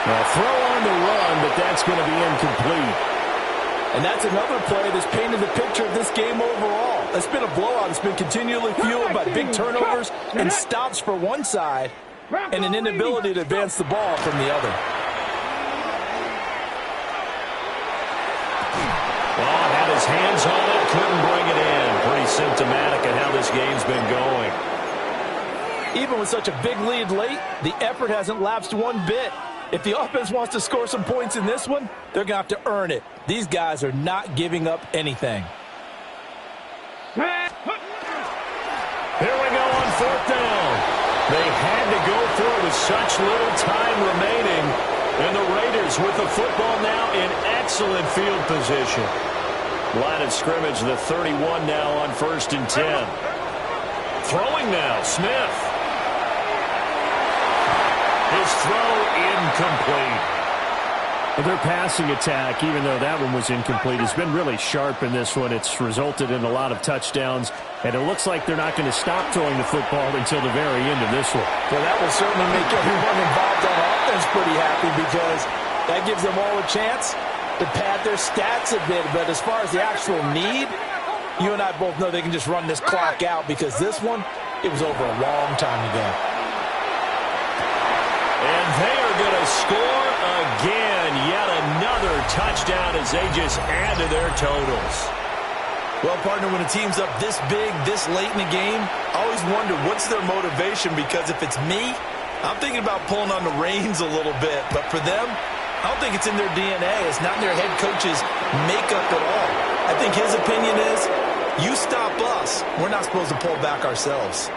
Speaker 4: A throw on the run, but that's going to be incomplete.
Speaker 5: And that's another play that's painted the picture of this game overall. It's been a blowout. It's been continually fueled by big turnovers and stops for one side and an inability to advance the ball from the other.
Speaker 4: Well, had his hands on it, couldn't bring it in. Pretty symptomatic of how this game's been going.
Speaker 5: Even with such a big lead late, the effort hasn't lapsed one bit. If the offense wants to score some points in this one, they're going to have to earn it. These guys are not giving up anything.
Speaker 4: Here we go on 4th down. They had to go for it with such little time remaining. And the Raiders with the football now in excellent field position. Line of scrimmage, the 31 now on 1st and 10. Throwing now, Smith. His throw incomplete. Their passing attack, even though that one was incomplete, has been really sharp in this one. It's resulted in a lot of touchdowns, and it looks like they're not going to stop throwing the football until the very end of this one.
Speaker 5: Well, that will certainly make everyone involved on offense pretty happy because that gives them all a chance to pad their stats a bit. But as far as the actual need, you and I both know they can just run this clock out because this one, it was over a long time ago.
Speaker 4: And they are going to score again. Yet another touchdown as they just add to their totals.
Speaker 5: Well, partner, when a team's up this big, this late in the game, I always wonder what's their motivation, because if it's me, I'm thinking about pulling on the reins a little bit. But for them, I don't think it's in their DNA. It's not in their head coach's makeup at all. I think his opinion is, you stop us, we're not supposed to pull back ourselves.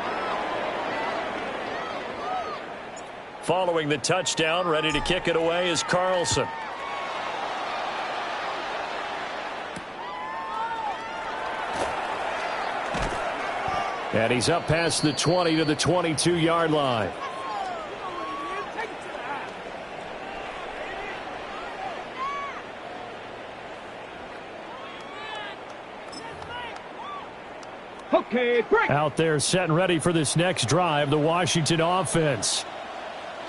Speaker 4: Following the touchdown, ready to kick it away is Carlson. And he's up past the 20 to the 22-yard line.
Speaker 3: Okay, break.
Speaker 4: Out there set and ready for this next drive, the Washington offense.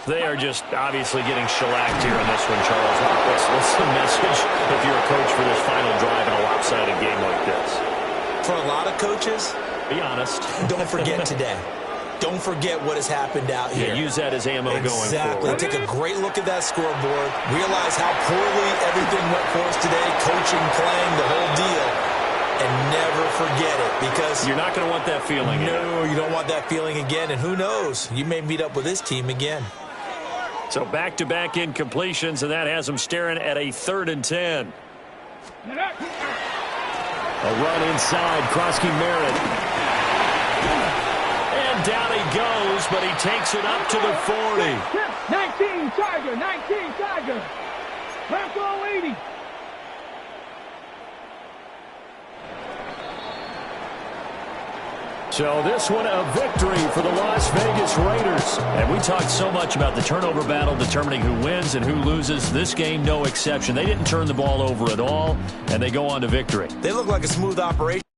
Speaker 4: They are just obviously getting shellacked here in this one, Charles. What's the message if you're a coach for this final drive in a lopsided game like this?
Speaker 5: For a lot of coaches,
Speaker 4: be honest.
Speaker 5: Don't forget today. Don't forget what has happened out here.
Speaker 4: Yeah, use that as ammo going forward.
Speaker 5: Exactly. Take a great look at that scoreboard. Realize how poorly everything went for us today. Coaching, playing, the whole deal. And never forget it, because
Speaker 4: you're not going to want that feeling again.
Speaker 5: No, you don't want that feeling again. And who knows? You may meet up with this team again.
Speaker 4: So back-to-back incompletions, and that has them staring at a 3rd and 10. A run inside, Krosky Merritt. And down he goes, but he takes it up to the 40.
Speaker 3: 19 Tiger, 19 Tiger. Bronco 80.
Speaker 4: So this one a victory for the Las Vegas Raiders.
Speaker 6: And we talked so much about the turnover battle determining who wins and who loses. This game, no exception. They didn't turn the ball over at all, and they go on to victory.
Speaker 5: They look like a smooth operation.